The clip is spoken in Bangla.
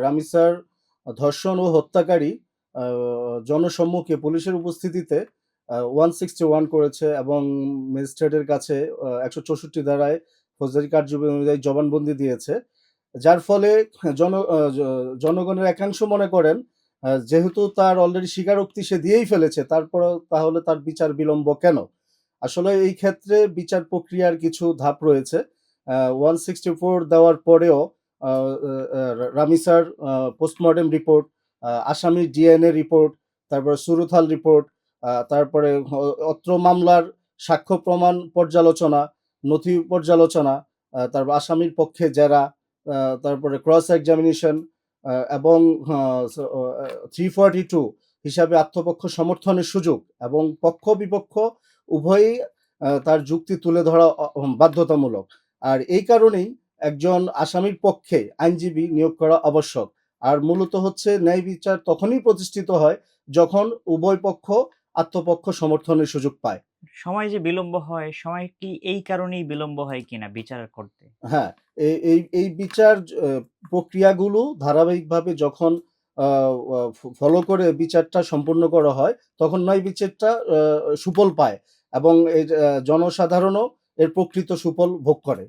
রামিসার ধর্ষণ ও হত্যাকারী আ জনসম্মুখে পুলিশের উপস্থিতিতে 161 করেছে এবং ম্যাজিস্ট্রেটের কাছে ১৬৪ ধারায় ফৌজদারি কার্যবিধি অনুযায়ী জবানবন্দি দিয়েছে। যার ফলে জন আ জ জনগণের একাংশ মনে করেন যেহেতু তার অলরেডি স্বীকারোক্তি সে দিয়েই ফেলেছে তারপরেও তাহলে তার বিচার বিলম্ব কেন? আসলে এই ক্ষেত্রে বিচার প্রক্রিয়ার কিছু ধাপ রয়েছে। 164 দেওয়ার পরেও আ আ আ রামিসার পোস্টমর্টেম রিপোর্ট, আসামির ডিএনএ রিপোর্ট, তারপরে সুরুথাল রিপোর্ট, তারপরে অত্র মামলার সাক্ষ্য প্রমাণ পর্যালোচনা, নথি পর্যালোচনা, তারপর আসামির পক্ষে জেরা, তারপরে ক্রস এক্সামিনেশন এবং আ স অ 342 হিসাবে আত্মপক্ষ সমর্থনের সুযোগ এবং পক্ষ-বিপক্ষ উভয়ই তার যুক্তি তুলে ধরা বাধ্যতামূলক। আর এই কারণেই একজন আসামির পক্ষে আইনজীবী নিয়োগ করা আবশ্যক। আর মূলত হচ্ছে ন্যায় বিচার তখনই প্রতিষ্ঠিত হয় যখন উভয় পক্ষ আত্মপক্ষ সমর্থনের সুযোগ পায়। সময় যে বিলম্ব হয়, সময় কি এই কারণেই বিলম্ব হয় কিনা বিচার করতে? হ্যাঁ, এই বিচার প্রক্রিয়াগুলো ধারাবাহিকভাবে যখন আ আ ফলো করে বিচারটা সম্পন্ন করা হয়, তখন ন্যায় বিচারটা সুফল পায় এবং জনসাধারণও এর প্রকৃত সুফল ভোগ করে।